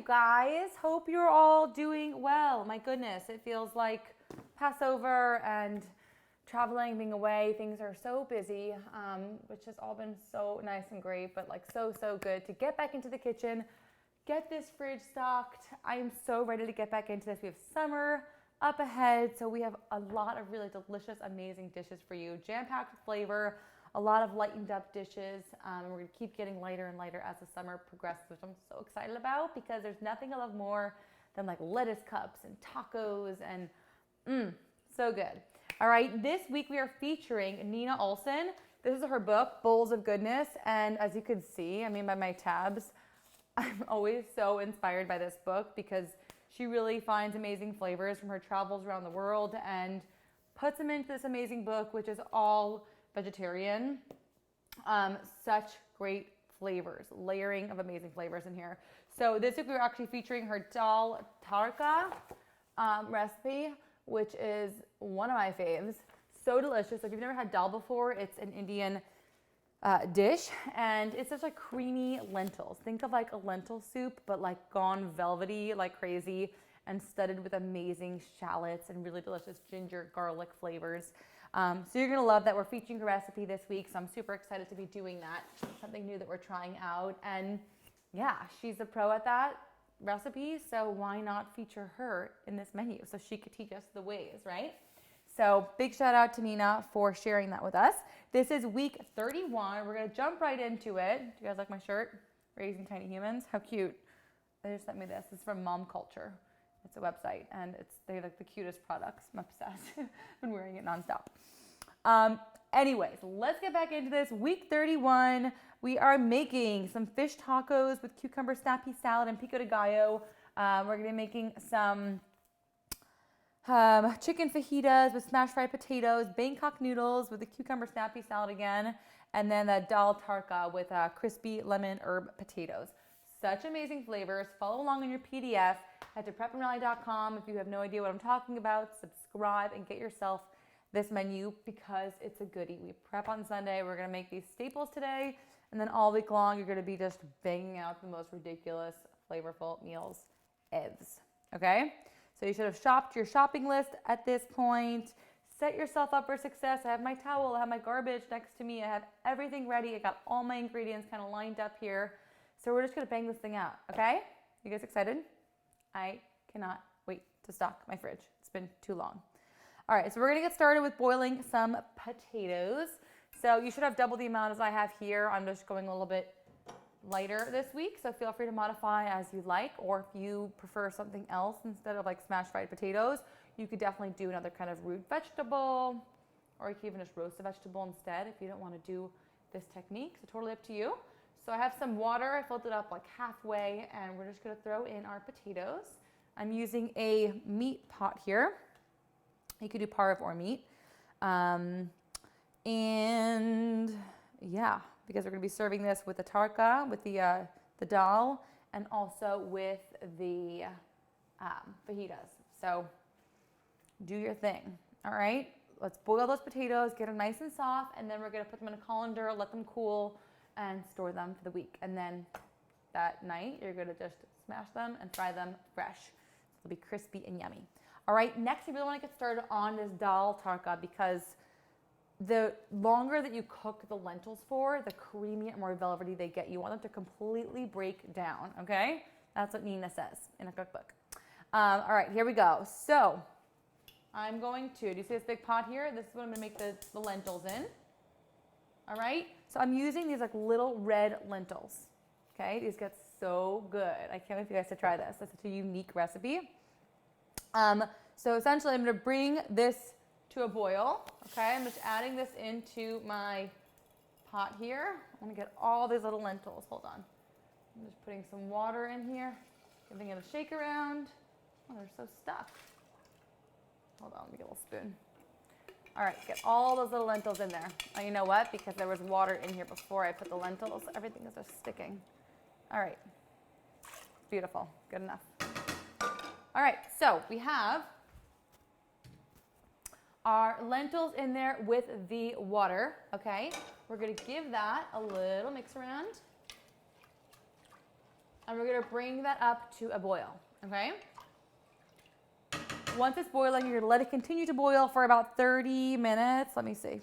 guys? Hope you're all doing well. My goodness, it feels like Passover and traveling, being away. Things are so busy, which has all been so nice and great, but like so good to get back into the kitchen, get this fridge stocked. I am so ready to get back into this. We have summer up ahead, so we have a lot of really delicious, amazing dishes for you, jam-packed with flavor, a lot of lightened up dishes. We're gonna keep getting lighter and lighter as the summer progresses, which I'm so excited about because there's nothing I love more than like lettuce cups and tacos and so good. All right, this week we are featuring Nina Olson. This is her book, Bowls of Goodness, and as you can see, I mean by my tabs, I'm always so inspired by this book because she really finds amazing flavors from her travels around the world and puts them into this amazing book, which is all vegetarian. Such great flavors, layering of amazing flavors in here. So this week we're actually featuring her Dal Tadka recipe, which is one of my faves. So delicious. If you've never had dal before, it's an Indian dish, and it's just like creamy lentils. Think of like a lentil soup, but like gone velvety like crazy and studded with amazing shallots and really delicious ginger garlic flavors. So you're gonna love that. We're featuring a recipe this week, so I'm super excited to be doing that. Something new that we're trying out, and yeah, she's a pro at that recipe, so why not feature her in this menu so she could teach us the ways, right? So big shout out to Nina for sharing that with us. This is week 31. We're gonna jump right into it. Do you guys like my shirt? Raising Tiny Humans. How cute. They just sent me this. It's from Mom Culture. It's a website, and they're like the cutest products. I'm obsessed. Been wearing it nonstop. Anyways, let's get back into this. Week 31, we are making some fish tacos with cucumber snappy salad and pico de gallo. We're gonna be making some chicken fajitas with smashed fried potatoes, Bangkok noodles with the cucumber snappy salad again, and then the Dal Tadka with crispy lemon herb potatoes. Such amazing flavors. Follow along in your PDF. Head to prepandrally.com if you have no idea what I'm talking about. Subscribe and get yourself this menu because it's a goodie. We prep on Sunday. We're gonna make these staples today, and then all week long you're gonna be just banging out the most ridiculous, flavorful meals evs. Okay? So you should have shopped your shopping list at this point. Set yourself up for success. I have my towel, I have my garbage next to me, I have everything ready. I got all my ingredients kind of lined up here. So we're just gonna bang this thing out, okay? You guys excited? I cannot wait to stock my fridge. It's been too long. All right, so we're gonna get started with boiling some potatoes. So you should have double the amount as I have here. I'm just going a little bit lighter this week, so feel free to modify as you like, or if you prefer something else instead of like smashed fried potatoes, you could definitely do another kind of root vegetable, or you can even just roast a vegetable instead if you don't want to do this technique, so totally up to you. So I have some water, I filled it up like halfway, and we're just gonna throw in our potatoes. I'm using a meat pot here. You could do parve or meat. And yeah, because we're gonna be serving this with the tadka, with the dal, and also with the fajitas. So do your thing, all right? Let's boil those potatoes, get them nice and soft, and then we're gonna put them in a colander, let them cool, and store them for the week. And then that night, you're gonna just smash them and fry them fresh. They'll be crispy and yummy. All right, next, you really wanna get started on this Dal Tadka because the longer that you cook the lentils for, the creamier and more velvety they get. You want them to completely break down, okay? That's what Nina says in a cookbook. All right, here we go. So I'm going to, do you see this big pot here? This is what I'm gonna make the lentils in. All right, so I'm using these like little red lentils, okay? These get so good. I can't wait for you guys to try this. That's such a unique recipe. So essentially I'm gonna bring this to a boil, okay? I'm just adding this into my pot here. I'm gonna get all these little lentils, hold on. I'm just putting some water in here, giving it a shake around. Oh, they're so stuck. Hold on, let me get a little spoon. All right, get all those little lentils in there. Oh, you know what? Because there was water in here before I put the lentils, everything is just sticking. All right, beautiful, good enough. All right, so we have our lentils in there with the water, okay? We're gonna give that a little mix around. And we're gonna bring that up to a boil, okay? Once it's boiling, you're gonna let it continue to boil for about 30 minutes. Let me see,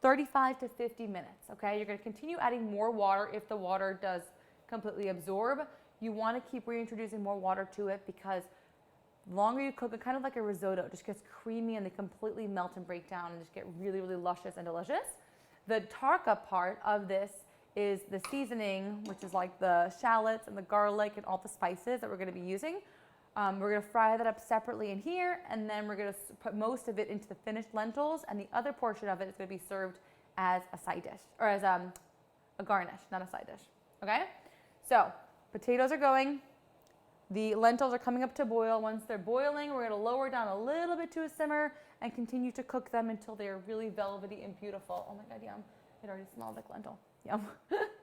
35 to 50 minutes, okay? You're gonna continue adding more water if the water does completely absorb. You wanna keep reintroducing more water to it because the longer you cook it, kind of like a risotto, it just gets creamy and they completely melt and break down and just get really, really luscious and delicious. The tarka part of this is the seasoning, which is like the shallots and the garlic and all the spices that we're gonna be using. We're gonna fry that up separately in here, and then we're gonna put most of it into the finished lentils, and the other portion of it is gonna be served as a side dish, or as a garnish, not a side dish, okay? So, potatoes are going, the lentils are coming up to boil. Once they're boiling, we're gonna lower down a little bit to a simmer and continue to cook them until they're really velvety and beautiful. Oh my God, yum. It already smells like lentil, yum.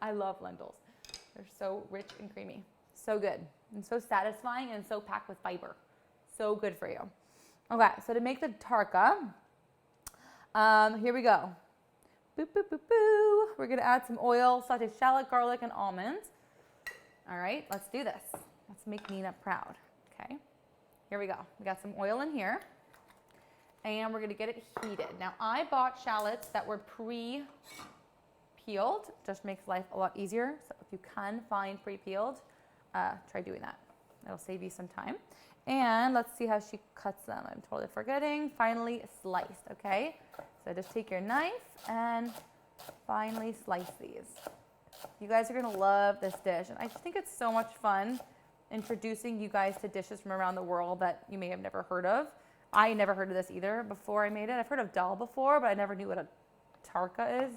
I love lentils. They're so rich and creamy. So good and so satisfying and so packed with fiber. So good for you. Okay, so to make the tarka, here we go. Boop, boop, boop, boo. We're gonna add some oil, saute shallot, garlic, and almonds. All right, let's do this. Let's make Nina proud, okay? Here we go. We got some oil in here, and we're gonna get it heated. Now, I bought shallots that were pre-peeled. Just makes life a lot easier. So if you can find pre-peeled, try doing that. It'll save you some time. And let's see how she cuts them. I'm totally forgetting. Finely sliced, okay? So just take your knife and finely slice these. You guys are gonna love this dish. And I just think it's so much fun introducing you guys to dishes from around the world that you may have never heard of. I never heard of this either before I made it. I've heard of dal before, but I never knew what a tarka is.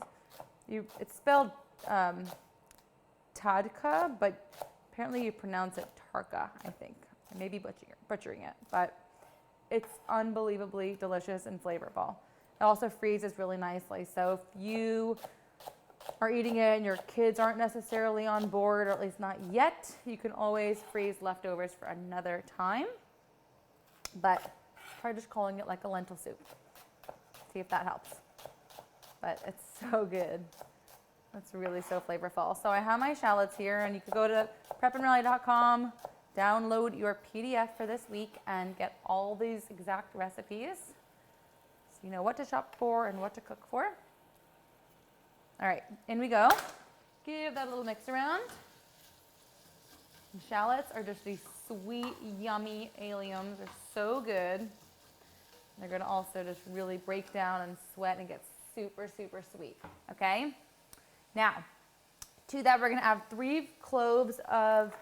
It's spelled Tadka, but apparently you pronounce it tarka, I think. I may be butchering it, but it's unbelievably delicious and flavorful. It also freezes really nicely. So if you are eating it and your kids aren't necessarily on board, or at least not yet, you can always freeze leftovers for another time. But try just calling it like a lentil soup. See if that helps. But it's so good. It's really so flavorful. So I have my shallots here, and you can go to prepandrally.com, download your PDF for this week, and get all these exact recipes so you know what to shop for and what to cook for. All right, in we go. Give that a little mix around. And shallots are just these sweet, yummy alliums. They're so good. They're gonna also just really break down and sweat and get super, super sweet, okay? Now, to that we're gonna add 3 cloves of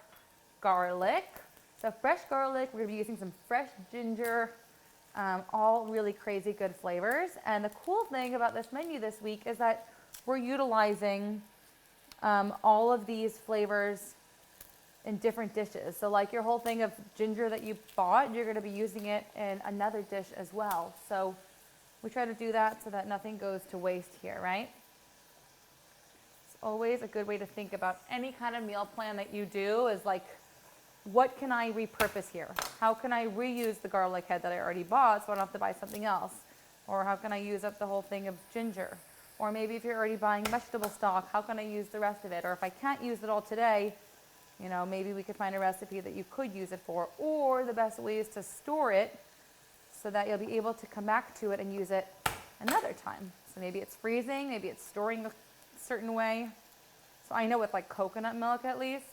garlic. So fresh garlic, we're gonna be using some fresh ginger, all really crazy good flavors. And the cool thing about this menu this week is that we're utilizing all of these flavors in different dishes. So like your whole thing of ginger that you bought, you're gonna be using it in another dish as well. So we try to do that so that nothing goes to waste here, right? It's always a good way to think about any kind of meal plan that you do is like, what can I repurpose here? How can I reuse the garlic head that I already bought so I don't have to buy something else? Or how can I use up the whole thing of ginger? Or maybe if you're already buying vegetable stock, how can I use the rest of it? Or if I can't use it all today, you know, maybe we could find a recipe that you could use it for. Or the best way is to store it so that you'll be able to come back to it and use it another time. So maybe it's freezing, maybe it's storing a certain way. So I know with like coconut milk at least,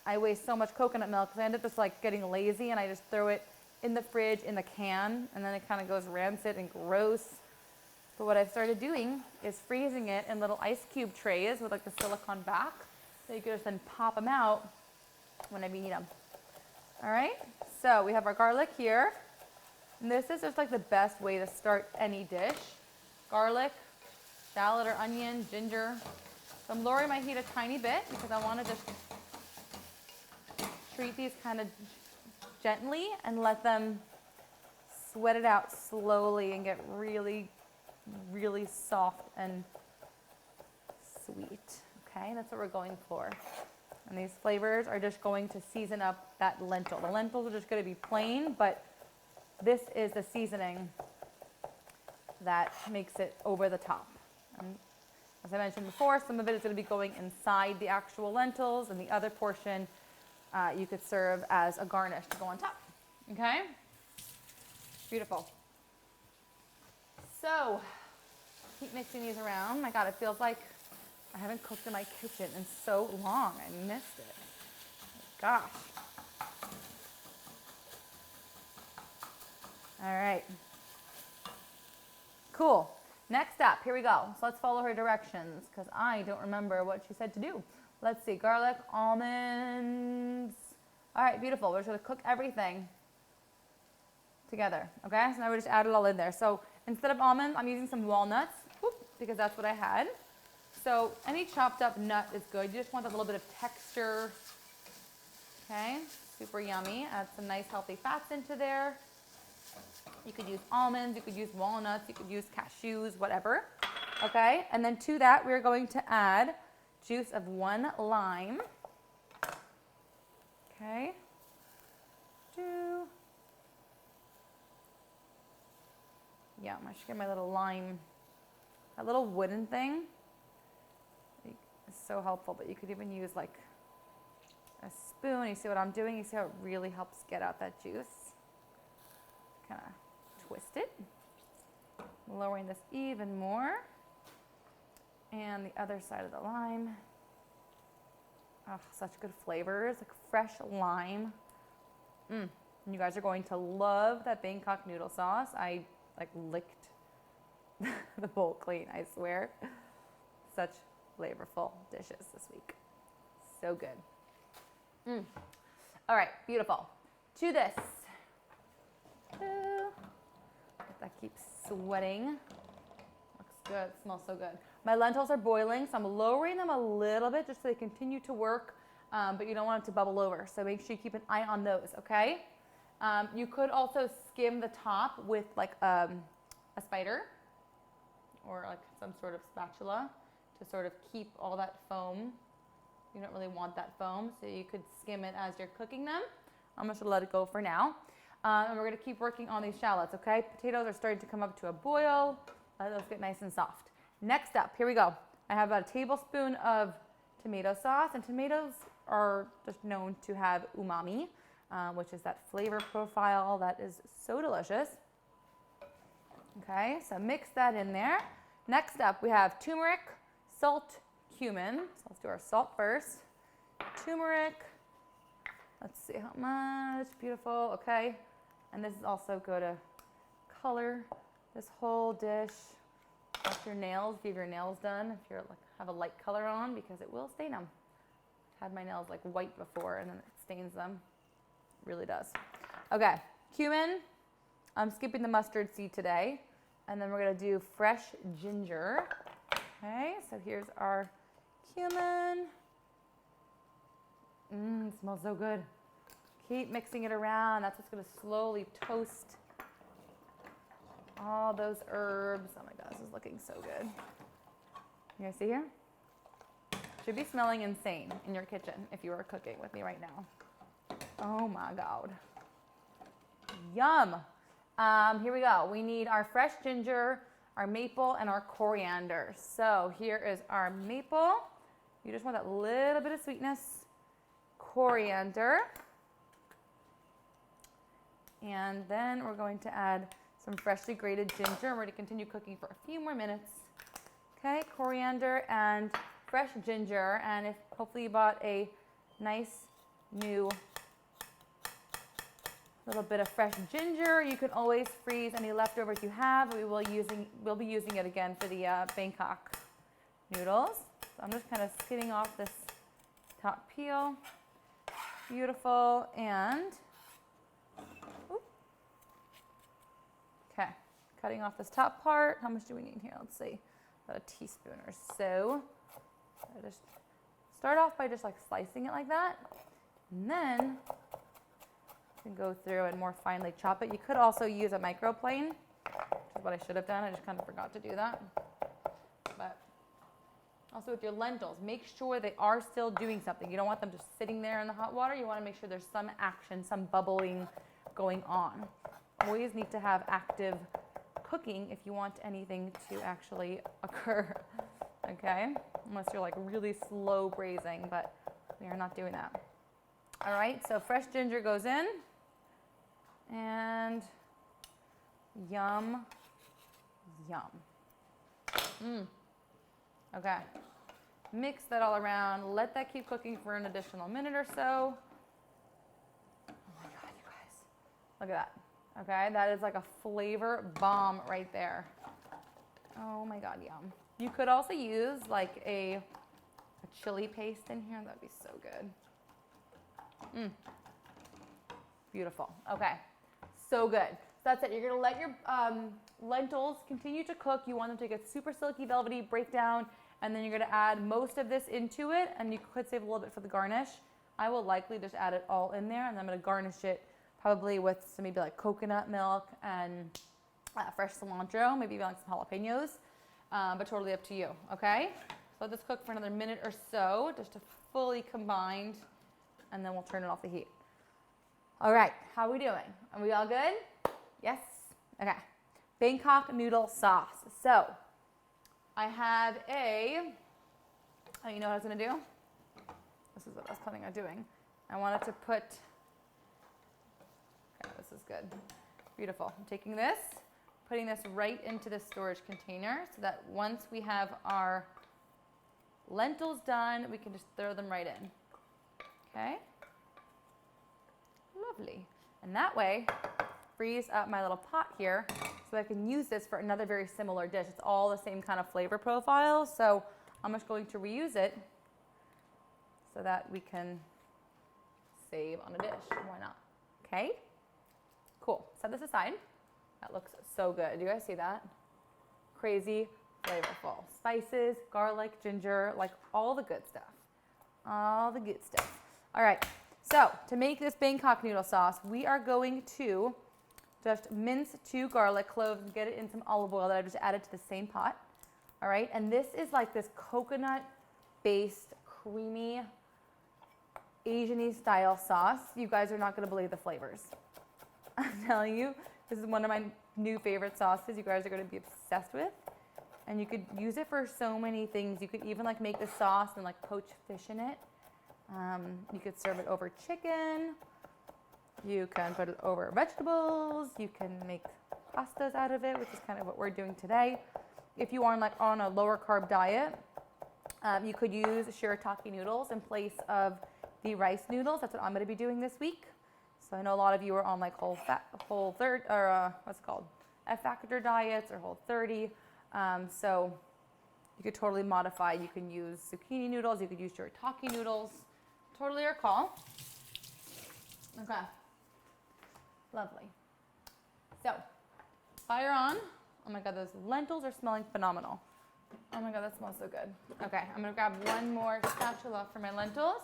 I waste so much coconut milk because I end up just like getting lazy and I just throw it in the fridge in the can and then it kind of goes rancid and gross. But what I've started doing is freezing it in little ice cube trays with like the silicone back. So you can just then pop them out whenever you need them. All right, so we have our garlic here. And this is just like the best way to start any dish. Garlic, shallot or onion, ginger. So I'm lowering my heat a tiny bit because I want to just treat these kind of gently and let them sweat it out slowly and get really, really soft and sweet. Okay, that's what we're going for. And these flavors are just going to season up that lentil. The lentils are just going to be plain, but this is the seasoning that makes it over the top. And as I mentioned before, some of it is going to be going inside the actual lentils, and the other portion you could serve as a garnish to go on top. Okay? Beautiful. So, keep mixing these around. My God, it feels like I haven't cooked in my kitchen in so long. I missed it. Gosh. All right. Cool. Next up, here we go. So let's follow her directions because I don't remember what she said to do. Let's see, garlic, almonds. All right, beautiful. We're just gonna cook everything together, okay? So now we just add it all in there. So instead of almonds, I'm using some walnuts because that's what I had. So any chopped up nut is good. You just want a little bit of texture, okay? Super yummy. Add some nice healthy fats into there. You could use almonds, you could use walnuts, you could use cashews, whatever, okay? And then to that, we're going to add juice of 1 lime, okay? Yeah, I should get my little lime, that little wooden thing. It's so helpful, but you could even use like a spoon. You see what I'm doing? You see how it really helps get out that juice? Kind of twist it. Lowering this even more. And the other side of the lime. Oh, such good flavors, like fresh lime. And you guys are going to love that Bangkok noodle sauce. I like licked the bowl clean, I swear. Such flavorful dishes this week. So good. All right, beautiful. To this. That keeps sweating. Looks good, smells so good. My lentils are boiling, so I'm lowering them a little bit just so they continue to work, but you don't want it to bubble over. So make sure you keep an eye on those, okay? You could also skim the top with like a spider or like some sort of spatula to sort of keep all that foam. You don't really want that foam, so you could skim it as you're cooking them. I'm just gonna let it go for now. And we're gonna keep working on these shallots, okay? Potatoes are starting to come up to a boil. Let those get nice and soft. Next up, here we go. I have about a tablespoon of tomato sauce, and tomatoes are just known to have umami, which is that flavor profile that is so delicious. Okay, so mix that in there. Next up, we have turmeric, salt, cumin. So let's do our salt first. Turmeric. Let's see how much. Beautiful. Okay. And this is also going to color this whole dish. Wash your nails if you have your nails done, if you have a light color on, because it will stain them. I've had my nails like white before and then it stains them. It really does. Okay, cumin. I'm skipping the mustard seed today. And then we're going to do fresh ginger. Okay, so here's our cumin. It smells so good. Keep mixing it around. That's what's going to slowly toast all those herbs. Oh my God, this is looking so good. You guys see here? Should be smelling insane in your kitchen if you are cooking with me right now. Oh my God. Yum. Here we go. We need our fresh ginger, our maple, and our coriander. So here is our maple. You just want that little bit of sweetness. Coriander. And then we're going to add some freshly grated ginger. We're going to continue cooking for a few more minutes. Okay, coriander and fresh ginger. And if hopefully you bought a nice new little bit of fresh ginger, you can always freeze any leftovers you have. We'll be using it again for the Bangkok noodles. So I'm just kind of skimming off this top peel. Beautiful. And okay, cutting off this top part. How much do we need here? Let's see, about a teaspoon or so. I just start off by just like slicing it like that, and then you can go through and more finely chop it. You could also use a microplane, which is what I should have done. I just kind of forgot to do that. But also with your lentils, make sure they are still doing something. You don't want them just sitting there in the hot water. You want to make sure there's some action, some bubbling going on. Always need to have active cooking if you want anything to actually occur, okay? Unless you're like really slow braising, but we are not doing that. All right, so fresh ginger goes in. And yum, yum. Okay, mix that all around. Let that keep cooking for an additional minute or so. Oh my God, you guys, look at that. Okay, that is like a flavor bomb right there. Oh my God, yum. You could also use like a chili paste in here. That'd be so good. Beautiful. Okay, so good. So that's it. You're gonna let your lentils continue to cook. You want them to get super silky, velvety, break down, and then you're gonna add most of this into it, and you could save a little bit for the garnish. I will likely just add it all in there, and I'm gonna garnish it probably with some maybe like coconut milk and fresh cilantro, maybe even like some jalapenos, but totally up to you, okay? So let this cook for another minute or so, just to fully combine, and then we'll turn it off the heat. All right, how are we doing? Are we all good? Yes? Okay. Bangkok noodle sauce. So I have you know what I was gonna do? This is what I was planning on doing. I wanted to put, okay, this is good. Beautiful. I'm taking this, putting this right into the storage container so that once we have our lentils done, we can just throw them right in. Okay? Lovely. And that way, frees up my little pot here so I can use this for another very similar dish. It's all the same kind of flavor profile, so I'm just going to reuse it so that we can save on a dish. Why not? Okay? Cool. Set this aside. That looks so good. Do you guys see that? Crazy flavorful. Spices, garlic, ginger, like all the good stuff. All the good stuff. All right. So to make this Bangkok noodle sauce, we are going to just mince 2 garlic cloves and get it in some olive oil that I just added to the same pot. All right. And this is like this coconut-based, creamy, Asian-y style sauce. You guys are not going to believe the flavors. I'm telling you, this is one of my new favorite sauces you guys are going to be obsessed with. And you could use it for so many things. You could even like make this sauce and like poach fish in it. You could serve it over chicken. You can put it over vegetables. You can make pastas out of it, which is kind of what we're doing today. If you are on a lower carb diet, you could use shirataki noodles in place of the rice noodles. That's what I'm going to be doing this week. So I know a lot of you are on like F factor diets or Whole30. So you could totally modify. You can use zucchini noodles. You could use shirataki noodles. Totally your call. Okay. Lovely. So, fire on. Oh my God, those lentils are smelling phenomenal. Oh my God, that smells so good. Okay, I'm gonna grab one more spatula for my lentils,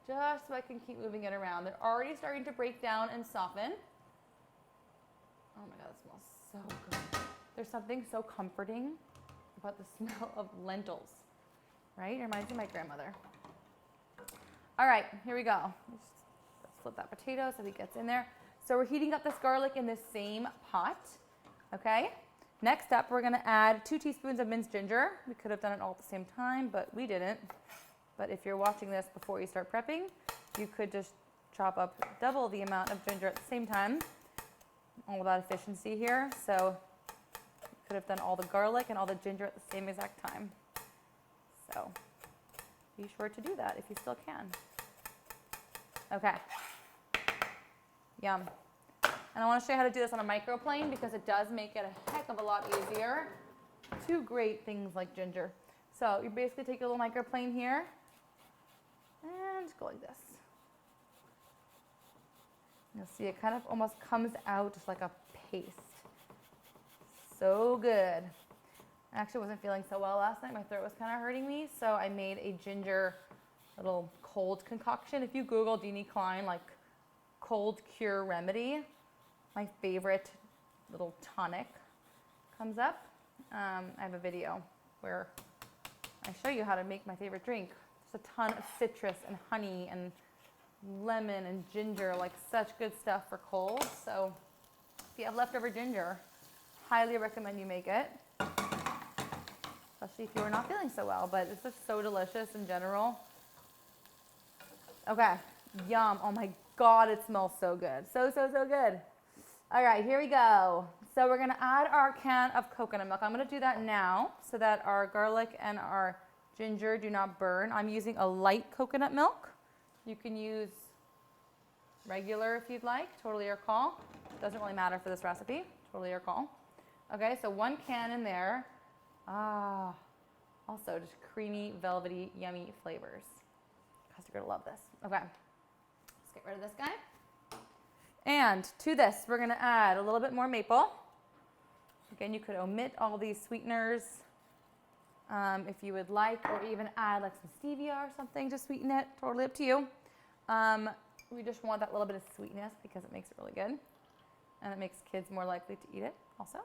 just so I can keep moving it around. They're already starting to break down and soften. Oh my God, that smells so good. There's something so comforting about the smell of lentils, right? It reminds me of my grandmother. All right, here we go. Let's flip that potato so it gets in there. So we're heating up this garlic in the same pot, okay? Next up, we're gonna add 2 teaspoons of minced ginger. We could have done it all at the same time, but we didn't. But if you're watching this before you start prepping, you could just chop up double the amount of ginger at the same time. All about efficiency here. So you could have done all the garlic and all the ginger at the same exact time. So be sure to do that if you still can. Okay. Yum. And I want to show you how to do this on a microplane because it does make it a heck of a lot easier to grate things like ginger. So you basically take your little microplane here and just go like this. You'll see it kind of almost comes out just like a paste. So good. I actually wasn't feeling so well last night. My throat was kind of hurting me, so I made a ginger little cold concoction. If you Google Deanie Klein, like cold cure remedy, my favorite little tonic comes up. I have a video where I show you how to make my favorite drink. Just a ton of citrus and honey and lemon and ginger, like such good stuff for cold. So if you have leftover ginger, highly recommend you make it. Especially if you are not feeling so well, but it's just so delicious in general. Okay, Yum. Oh my God, it smells so good. So, so, so good. All right, here we go. So we're gonna add our can of coconut milk. I'm gonna do that now so that our garlic and our ginger do not burn. I'm using a light coconut milk. You can use regular if you'd like, totally your call. Doesn't really matter for this recipe, totally your call. Okay, so 1 can in there. Ah, also just creamy, velvety, yummy flavors. Guys, you're gonna love this. Okay, let's get rid of this guy. And to this, we're gonna add a little bit more maple. Again, you could omit all these sweeteners if you would like, or even add like some stevia or something to sweeten it, totally up to you. We just want that little bit of sweetness because it makes it really good. And it makes kids more likely to eat it also.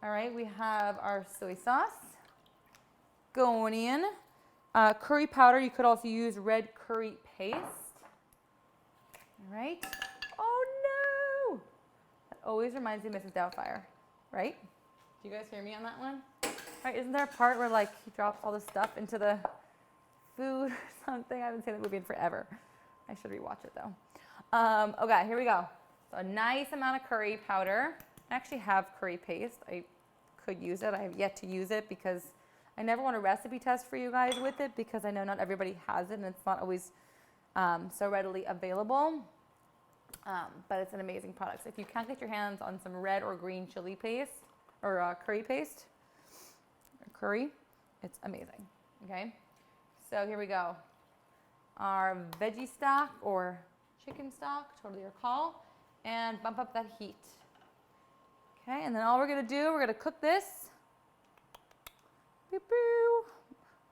All right, we have our soy sauce going in. Curry powder, you could also use red curry paste. All right. Oh no! That always reminds me of Mrs. Doubtfire, right? Do you guys hear me on that one? Right, isn't there a part where like he drops all this stuff into the food or something? I haven't seen that movie in forever. I should rewatch it though. Okay, here we go. So a nice amount of curry powder. I actually have curry paste. I could use it. I have yet to use it because I never want to recipe test for you guys with it because I know not everybody has it and it's not always so readily available. But it's an amazing product. So if you can't get your hands on some red or green chili paste or curry paste, or curry, it's amazing. Okay, so here we go. Our veggie stock or chicken stock, totally your call, and bump up that heat. Okay, and then all we're gonna do, we're gonna cook this. Boop, boop.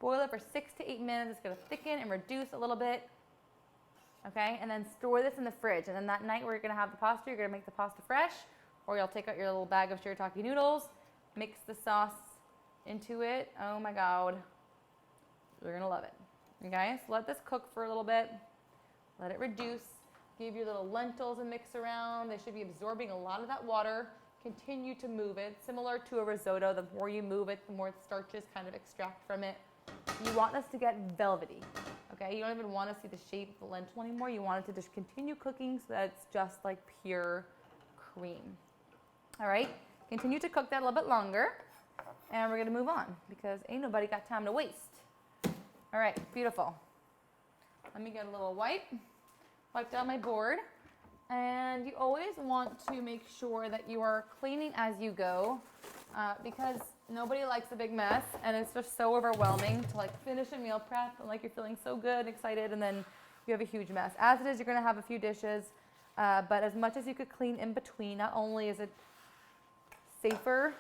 Boil it for 6 to 8 minutes. It's gonna thicken and reduce a little bit. Okay, and then store this in the fridge. And then that night where you're gonna have the pasta, you're gonna make the pasta fresh, or you'll take out your little bag of shirataki noodles, mix the sauce into it. Oh my God, you're gonna love it. Okay, so let this cook for a little bit. Let it reduce. Give your little lentils a mix around. They should be absorbing a lot of that water. Continue to move it. Similar to a risotto, the more you move it, the more starches kind of extract from it. You want this to get velvety. Okay, you don't even want to see the shape of the lentil anymore. You want it to just continue cooking so that it's just like pure cream. All right, continue to cook that a little bit longer. And we're gonna move on because ain't nobody got time to waste. All right, beautiful. Let me get a little wipe down my board. And you always want to make sure that you are cleaning as you go because nobody likes a big mess and it's just so overwhelming to like finish a meal prep and like you're feeling so good, excited, and then you have a huge mess. As it is, you're gonna have a few dishes, but as much as you could clean in between, not only is it safer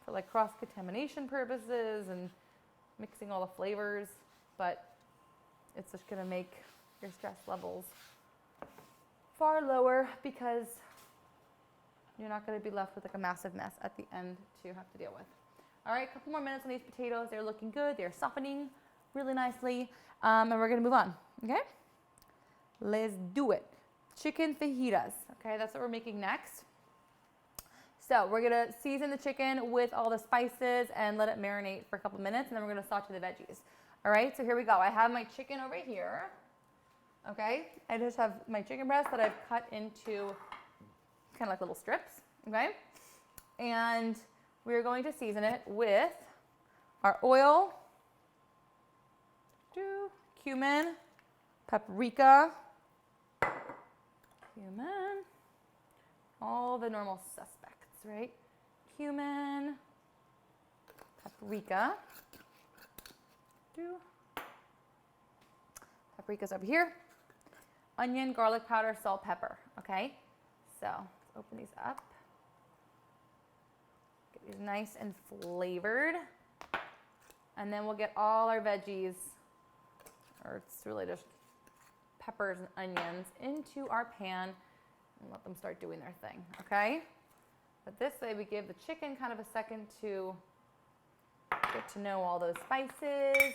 for like cross-contamination purposes and mixing all the flavors, but it's just gonna make your stress levels far lower because you're not gonna be left with like a massive mess at the end to have to deal with. All right, a couple more minutes on these potatoes. They're looking good. They're softening really nicely. And we're gonna move on, okay? Let's do it. Chicken fajitas, okay? That's what we're making next. So we're gonna season the chicken with all the spices and let it marinate for a couple minutes, and then we're gonna saute the veggies. All right, so here we go. I have my chicken over here, okay? I just have my chicken breast that I've cut into kind of like little strips, okay? And we're going to season it with our oil, cumin, paprika, cumin, all the normal suspects, right? Cumin, paprika, paprika's over here, onion, garlic powder, salt, pepper, okay? So let's open these up. Get these nice and flavored. And then we'll get all our veggies, or it's really just peppers and onions, into our pan and let them start doing their thing, okay? But this way we give the chicken kind of a second to get to know all those spices.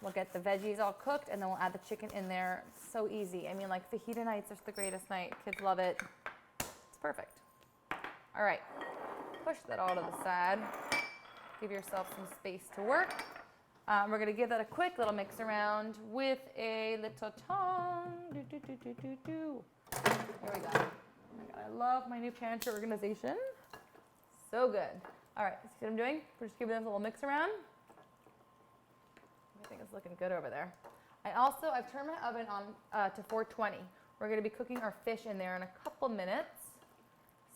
We'll get the veggies all cooked and then we'll add the chicken in there. It's so easy. I mean, like fajita nights are the greatest night. Kids love it. It's perfect. All right, push that all to the side. Give yourself some space to work. We're gonna give that a quick little mix around with a little tongue. Here we go. Oh my God, I love my new pantry organization. So good. All right, see what I'm doing? We're just giving this a little mix around. I think it's looking good over there. I've turned my oven on to 420. We're gonna be cooking our fish in there in a couple minutes.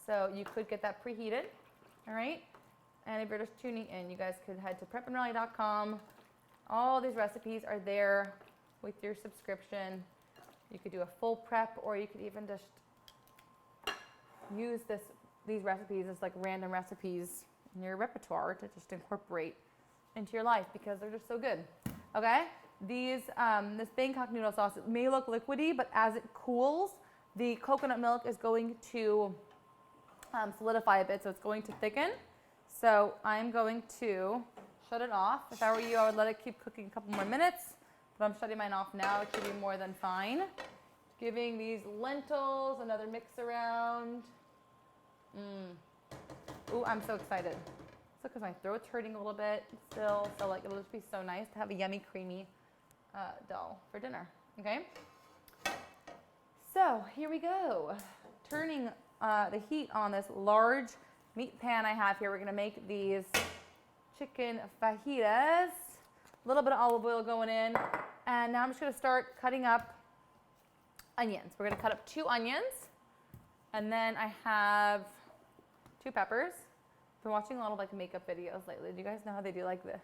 So you could get that preheated, all right? And if you're just tuning in, you guys could head to prepandrally.com. All these recipes are there with your subscription. You could do a full prep, or you could even just use these recipes as like random recipes in your repertoire to just incorporate into your life because they're just so good. Okay? This Bangkok noodle sauce, it may look liquidy, but as it cools, the coconut milk is going to solidify a bit, so it's going to thicken. So I'm going to shut it off. If I were you, I would let it keep cooking a couple more minutes, but I'm shutting mine off now. It should be more than fine. Giving these lentils another mix around. Ooh, I'm so excited. It's because my throat's hurting a little bit still, so like it'll just be so nice to have a yummy, creamy dal for dinner. Okay. So here we go. Turning the heat on this large meat pan I have here. We're gonna make these chicken fajitas. A little bit of olive oil going in, and now I'm just gonna start cutting up onions. We're gonna cut up 2 onions, and then I have 2 peppers. I've been watching a lot of like makeup videos lately. Do you guys know how they do like this?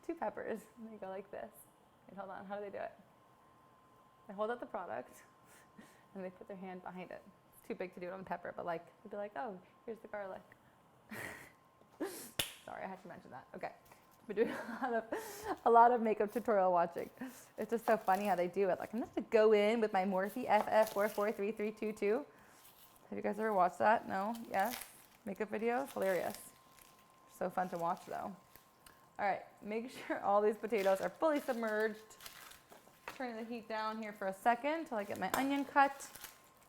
2 peppers, and they go like this. Wait, hold on, how do they do it? They hold up the product, and they put their hand behind it. It's too big to do it on pepper, but like, they'd be like, oh, here's the garlic. Sorry, I had to mention that. Okay. I've been doing a lot of makeup tutorial watching. It's just so funny how they do it. Like, I'm just gonna go in with my Morphe FF443322. Have you guys ever watched that? No? Yes? Makeup videos? Hilarious. So fun to watch though. All right, make sure all these potatoes are fully submerged. Turning the heat down here for a second till I get my onion cut.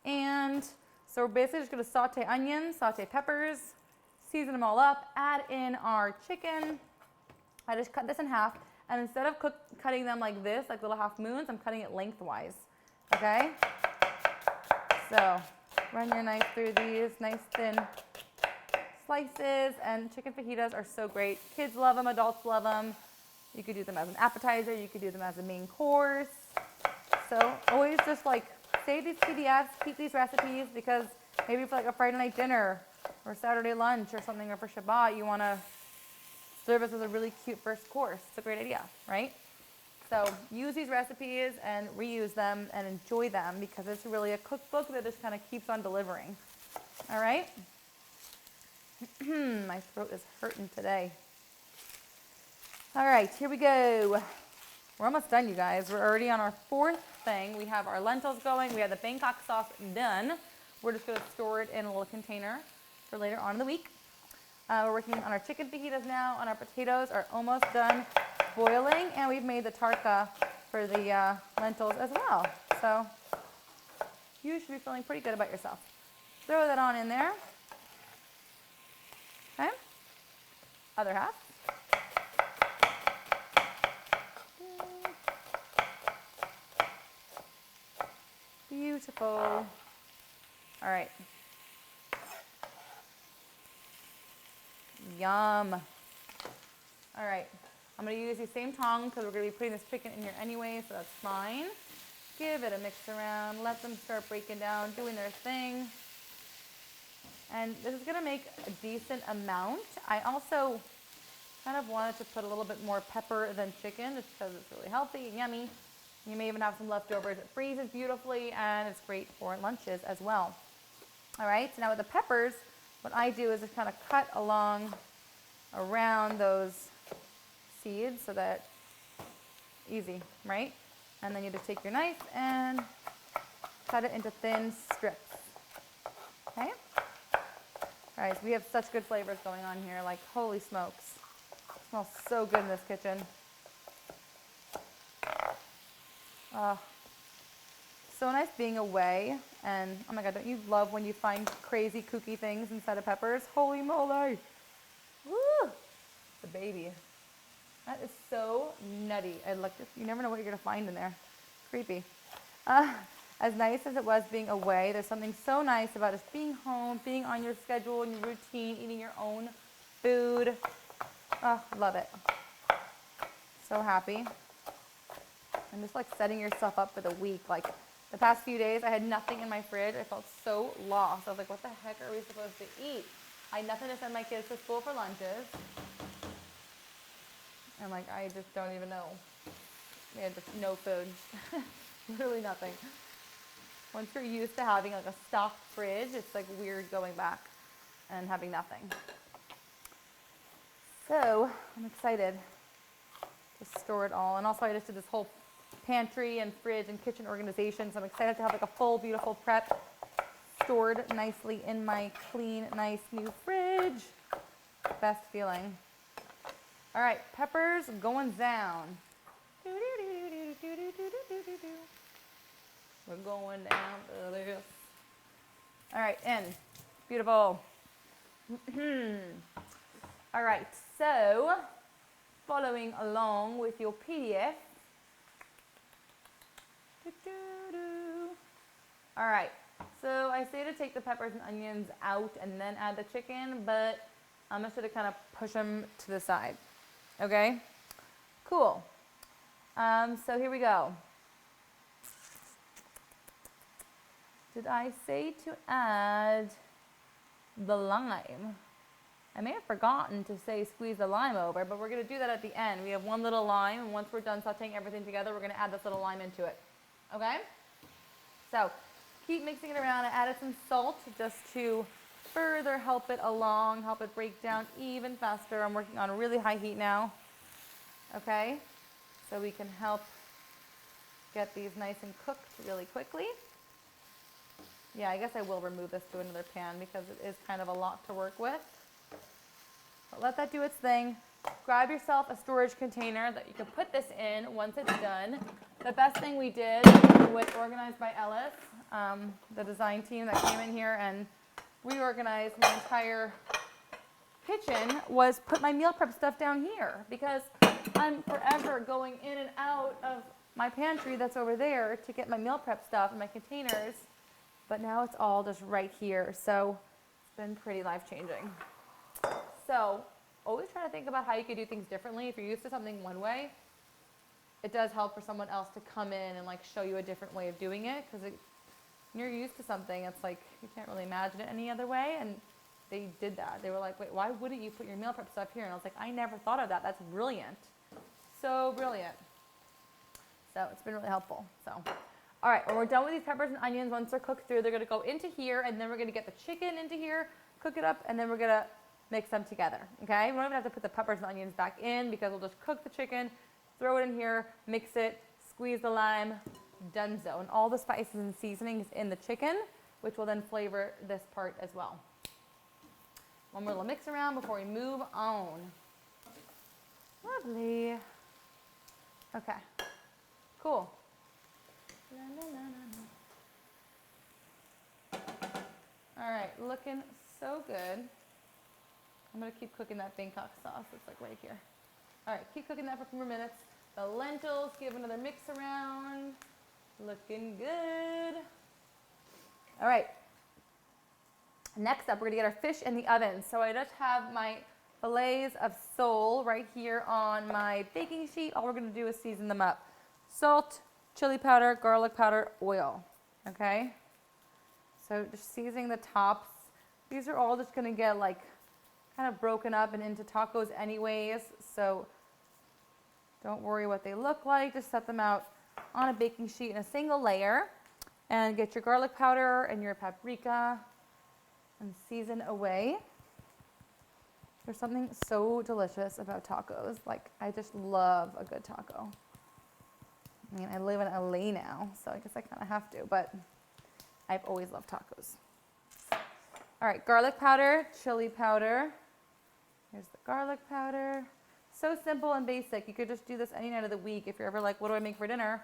And so we're basically just gonna saute onions, saute peppers, season them all up, add in our chicken. I just cut this in half, and instead of cutting them like this, like little half moons, I'm cutting it lengthwise, okay? So run your knife through these nice thin slices, and chicken fajitas are so great. Kids love them, adults love them. You could do them as an appetizer, you could do them as a main course. So always just like save these PDFs, keep these recipes, because maybe for like a Friday night dinner or Saturday lunch or something, or for Shabbat, you wanna serve this as a really cute first course. It's a great idea, right? So use these recipes and reuse them and enjoy them, because it's really a cookbook that just kind of keeps on delivering. All right? My throat is hurting today. All right, here we go. We're almost done, you guys. We're already on our 4th thing. We have our lentils going. We have the Bangkok sauce done. We're just gonna store it in a little container for later on in the week. We're working on our chicken fajitas now, and our potatoes are almost done boiling, and we've made the tadka for the lentils as well. So you should be feeling pretty good about yourself. Throw that on in there. Okay. Other half. Beautiful. All right. Yum. All right. I'm going to use these same tongs because we're going to be putting this chicken in here anyway, so that's fine. Give it a mix around. Let them start breaking down, doing their thing. And this is going to make a decent amount. I also kind of wanted to put a little bit more pepper than chicken just because it's really healthy and yummy. You may even have some leftovers. It freezes beautifully, and it's great for lunches as well. All right, so now with the peppers, what I do is just kind of cut along around those seeds so that easy, right? And then you just take your knife and cut it into thin strips. Okay? All right, so we have such good flavors going on here, like holy smokes. It smells so good in this kitchen. So nice being away, and oh my God, don't you love when you find crazy kooky things inside of peppers? Holy moly! Woo! The baby. That is so nutty. I looked. You never know what you're gonna find in there. Creepy. As nice as it was being away, there's something so nice about just being home, being on your schedule and your routine, eating your own food. Oh, love it. So happy. And just like setting yourself up for the week. Like the past few days, I had nothing in my fridge. I felt so lost. I was like, what the heck are we supposed to eat? I had nothing to send my kids to school for lunches. And like, I just don't even know. We had just no food. Literally nothing. Once you're used to having like a stocked fridge, it's like weird going back and having nothing. So I'm excited to store it all. And also I just did this whole pantry and fridge and kitchen organization. So I'm excited to have like a full, beautiful prep stored nicely in my clean, nice new fridge. Best feeling. All right, peppers going down. We're going down to this. All right, in. Beautiful. All right, so following along with your PDF. All right, so I say to take the peppers and onions out and then add the chicken, but I'm just gonna kind of push them to the side. Okay, cool. So here we go. Did I say to add the lime? I may have forgotten to say squeeze the lime over, but we're going to do that at the end. We have one little lime, and once we're done sauteing everything together, we're going to add this little lime into it. Okay? So keep mixing it around. I added some salt just to further help it along, help it break down even faster. I'm working on a really high heat now. Okay? So we can help get these nice and cooked really quickly. Yeah, I guess I will remove this to another pan because it is kind of a lot to work with. But let that do its thing. Grab yourself a storage container that you can put this in once it's done. The best thing we did with Organized by Ellis, the design team that came in here and reorganized my entire kitchen, was put my meal prep stuff down here because I'm forever going in and out of my pantry that's over there to get my meal prep stuff and my containers. But now it's all just right here. So it's been pretty life-changing. So always try to think about how you could do things differently. If you're used to something one way, it does help for someone else to come in and like show you a different way of doing it. Because when you're used to something, it's like you can't really imagine it any other way. And they did that. They were like, wait, why wouldn't you put your meal prep stuff here? And I was like, I never thought of that. That's brilliant. So brilliant. So it's been really helpful. So. All right, when we're done with these peppers and onions, once they're cooked through, they're gonna go into here, and then we're gonna get the chicken into here, cook it up, and then we're gonna mix them together, okay? We don't even have to put the peppers and onions back in because we'll just cook the chicken, throw it in here, mix it, squeeze the lime, donezo. And all the spices and seasonings in the chicken, which will then flavor this part as well. One more little mix around before we move on. Lovely. Okay, cool. All right, looking so good. I'm gonna keep cooking that Bangkok sauce. It's like right here. All right, keep cooking that for a few more minutes. The lentils, give another mix around. Looking good. All right. Next up, we're gonna get our fish in the oven. So I just have my fillets of sole right here on my baking sheet. All we're gonna do is season them up. Salt, chili powder, garlic powder, oil, okay? So just seasoning the tops. These are all just gonna get like kind of broken up and into tacos anyways, so don't worry what they look like. Just set them out on a baking sheet in a single layer and get your garlic powder and your paprika and season away. There's something so delicious about tacos. Like, I just love a good taco. I mean, I live in LA now, so I guess I kind of have to, but I've always loved tacos. All right, garlic powder, chili powder. Here's the garlic powder. So simple and basic. You could just do this any night of the week. If you're ever like, what do I make for dinner?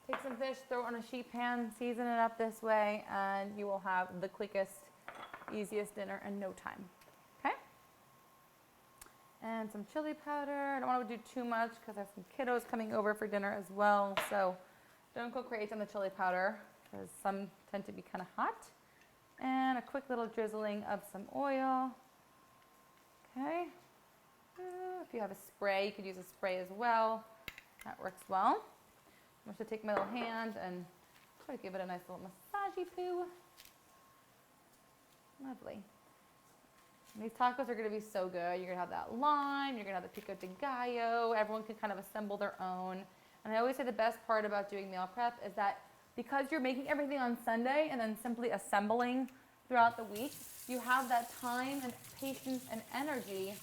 Take some fish, throw it on a sheet pan, season it up this way, and you will have the quickest, easiest dinner in no time. Okay? And some chili powder. I don't want to do too much because I have some kiddos coming over for dinner as well. So don't go crazy on the chili powder because some tend to be kind of hot. And a quick little drizzling of some oil. Okay. If you have a spray, you could use a spray as well. That works well. I'm just going to take my little hand and try to give it a nice little massagey poo. Lovely. And these tacos are going to be so good. You're going to have that lime, you're going to have the Pico De Gallo. Everyone can kind of assemble their own. And I always say the best part about doing meal prep is that because you're making everything on Sunday and then simply assembling throughout the week, you have that time and patience and energy,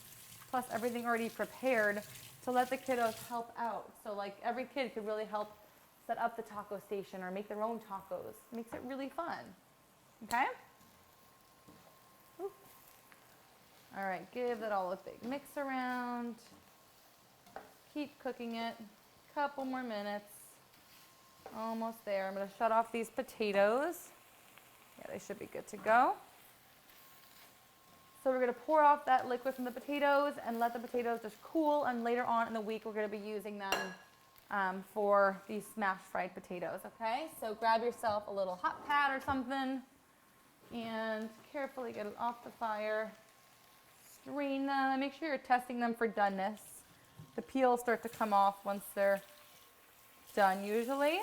plus everything already prepared, to let the kiddos help out. So like every kid could really help set up the taco station or make their own tacos. It makes it really fun. Okay? Ooh. All right, give that all a big mix around. Keep cooking it. Couple more minutes. Almost there. I'm going to shut off these potatoes. Yeah, they should be good to go. So we're going to pour off that liquid from the potatoes and let the potatoes just cool, and later on in the week we're going to be using them for these smashed fried potatoes, okay? So grab yourself a little hot pad or something and carefully get it off the fire. Strain them and make sure you're testing them for doneness. The peels start to come off once they're done usually,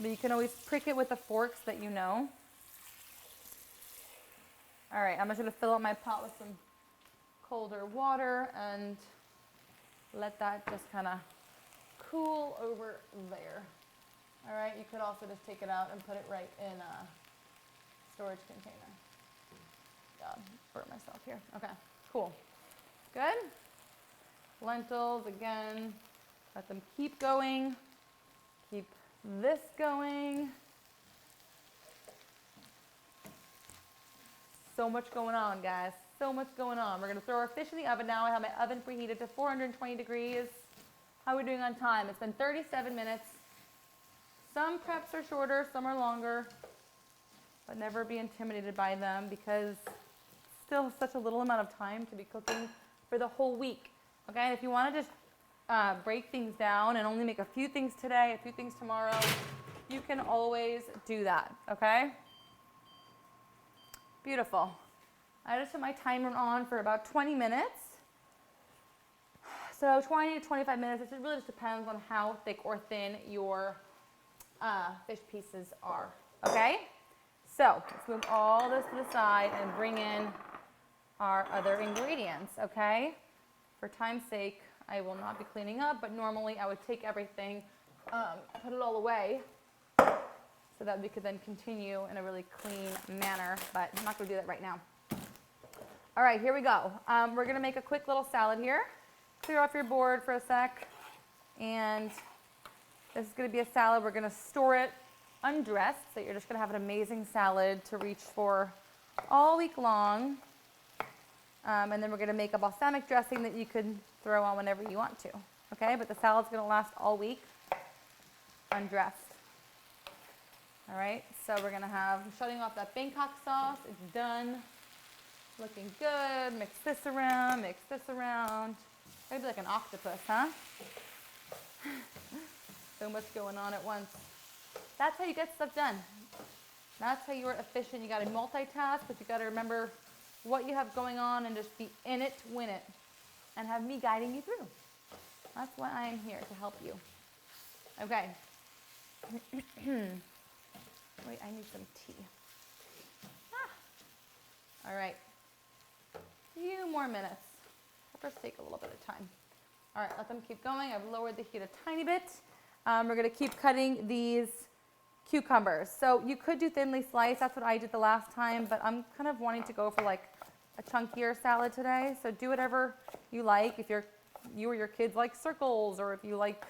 but you can always prick it with the forks that you know. All right, I'm just going to fill up my pot with some colder water and let that just kind of cool over there. All right, you could also just take it out and put it right in a storage container. God, burnt myself here. Okay, cool. Good. Lentils, again, let them keep going. Keep this going. So much going on, guys. So much going on. We're going to throw our fish in the oven now. I have my oven preheated to 420 degrees. How are we doing on time? It's been 37 minutes. Some preps are shorter, some are longer, but never be intimidated by them because it's still such a little amount of time to be cooking for the whole week. Okay, and if you want to just break things down and only make a few things today, a few things tomorrow, you can always do that, okay? Beautiful. I just put my timer on for about 20 minutes. So 20 to 25 minutes, it really just depends on how thick or thin your fish pieces are, okay? So let's move all this to the side and bring in our other ingredients, okay? For time's sake, I will not be cleaning up, but normally I would take everything, put it all away, so that we could then continue in a really clean manner, but I'm not going to do that right now. All right, here we go. We're going to make a quick little salad here. Clear off your board for a sec, and this is going to be a salad. We're going to store it undressed, so you're just going to have an amazing salad to reach for all week long. And then we're going to make a balsamic dressing that you can throw on whenever you want to, okay? But the salad's going to last all week undressed. All right, so we're going to have, shutting off that Bangkok sauce. It's done. Looking good. Mix this around, mix this around. Maybe like an octopus, huh? So much going on at once. That's how you get stuff done. That's how you're efficient. You got to multitask, but you got to remember what you have going on and just be in it to win it and have me guiding you through. That's why I am here, to help you. Okay. Wait, I need some tea. All right. Few more minutes. Peppers take a little bit of time. All right, let them keep going. I've lowered the heat a tiny bit. We're going to keep cutting these cucumbers. So you could do thinly sliced. That's what I did the last time, but I'm kind of wanting to go for like a chunkier salad today. So do whatever you like. If you or your kids like circles, or if you like,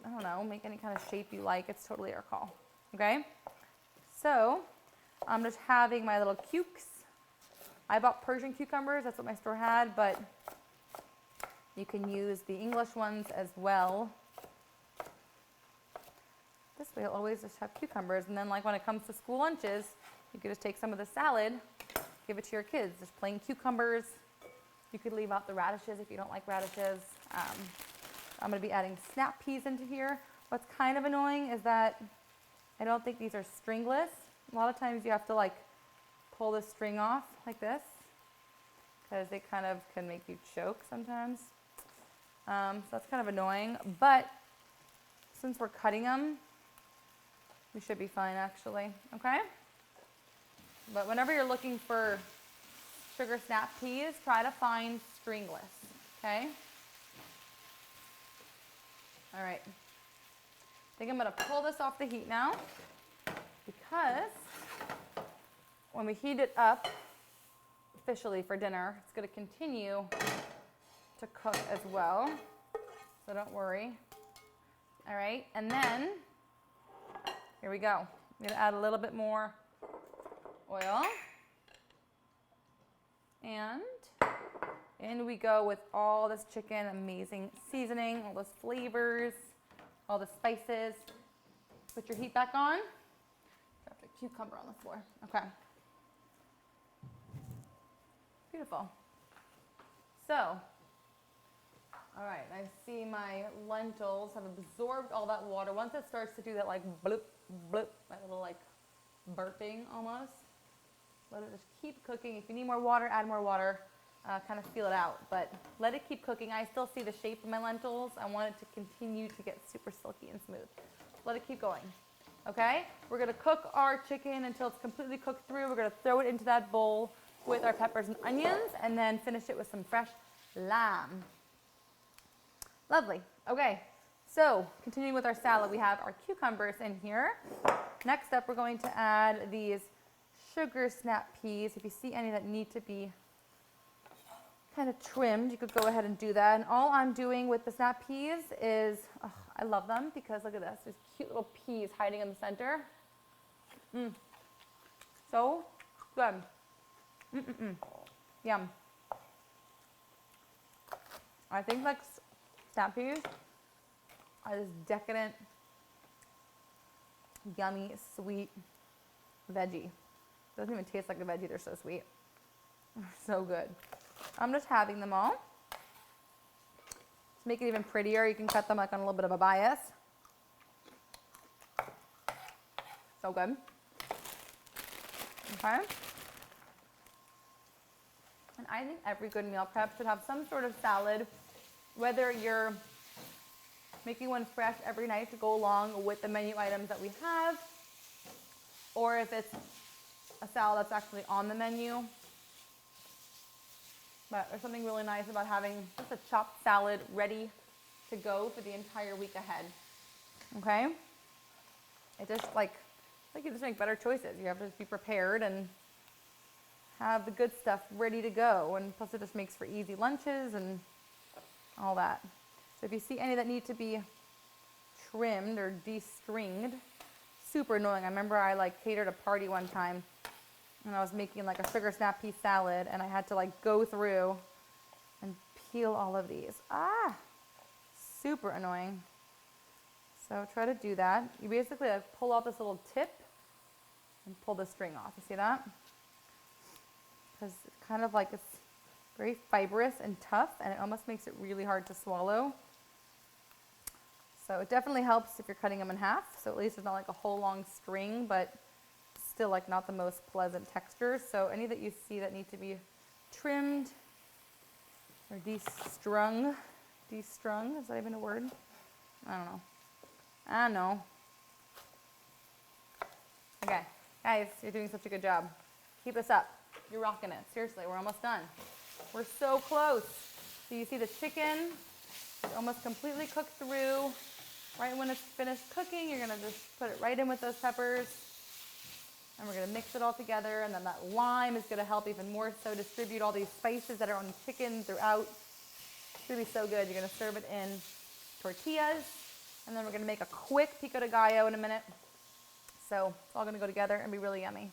I don't know, make any kind of shape you like, it's totally your call. Okay? So I'm just having my little cukes. I bought Persian cucumbers. That's what my store had, but you can use the English ones as well. This way you'll always just have cucumbers, and then like when it comes to school lunches, you can just take some of the salad, give it to your kids. Just plain cucumbers, You could leave out the radishes if you don't like radishes. I'm gonna be adding snap peas into here. What's kind of annoying is that I don't think these are stringless. A lot of times you have to like pull the string off like this because they kind of can make you choke sometimes. So that's kind of annoying, but since we're cutting them, we should be fine actually, okay? But whenever you're looking for sugar snap peas, try to find stringless, okay? All right, I think I'm gonna pull this off the heat now because when we heat it up officially for dinner, it's gonna continue to cook as well, so don't worry. All right, and then, here we go. I'm gonna add a little bit more oil. And in we go with all this chicken, amazing seasoning, all those flavors, all the spices. Put your heat back on. Drop the cucumber on the floor. Okay. Beautiful. So, all right, I see my lentils have absorbed all that water. Once it starts to do that like bloop, bloop, that little like burping almost, let it just keep cooking. If you need more water, add more water. Kind of feel it out, but let it keep cooking. I still see the shape of my lentils. I want it to continue to get super silky and smooth. Let it keep going, okay? We're gonna cook our chicken until it's completely cooked through. We're gonna throw it into that bowl with our peppers and onions and then finish it with some fresh lamb. Lovely, okay. So continuing with our salad, we have our cucumbers in here. Next up, we're going to add these sugar snap peas. If you see any that need to be kind of trimmed, you could go ahead and do that. And all I'm doing with the snap peas is, oh, I love them because look at this, there's cute little peas hiding in the center. So good. Yum. I think like snap peas are this decadent, yummy, sweet veggie. Doesn't even taste like a veggie, they're so sweet. So good. I'm just having them all. To make it even prettier, you can cut them like on a little bit of a bias. So good. Okay. And I think every good meal prep should have some sort of salad, whether you're making one fresh every night to go along with the menu items that we have, or if it's a salad that's actually on the menu. But there's something really nice about having just a chopped salad ready to go for the entire week ahead. Okay? It just like you just make better choices. You have to be prepared and have the good stuff ready to go. And plus it just makes for easy lunches and all that. So if you see any that need to be trimmed or de-stringed, super annoying. I remember I like catered a party one time and I was making like a sugar snap pea salad and I had to like go through and peel all of these. Super annoying. So try to do that. You basically like pull off this little tip and pull the string off. You see that? Because it's kind of like it's very fibrous and tough and it almost makes it really hard to swallow. So it definitely helps if you're cutting them in half. So at least it's not like a whole long string, but still like not the most pleasant texture. So any that you see that need to be trimmed or de-strung, is that even a word? I don't know. Okay, guys, you're doing such a good job. Keep this up. You're rocking it. Seriously, we're almost done. We're so close. So you see the chicken is almost completely cooked through. Right when it's finished cooking, you're gonna just put it right in with those peppers. And we're gonna mix it all together, and then that lime is gonna help even more so distribute all these spices that are on the chicken throughout. It's gonna be so good. You're gonna serve it in tortillas, and then we're gonna make a quick Pico De Gallo in a minute. So it's all gonna go together and be really yummy.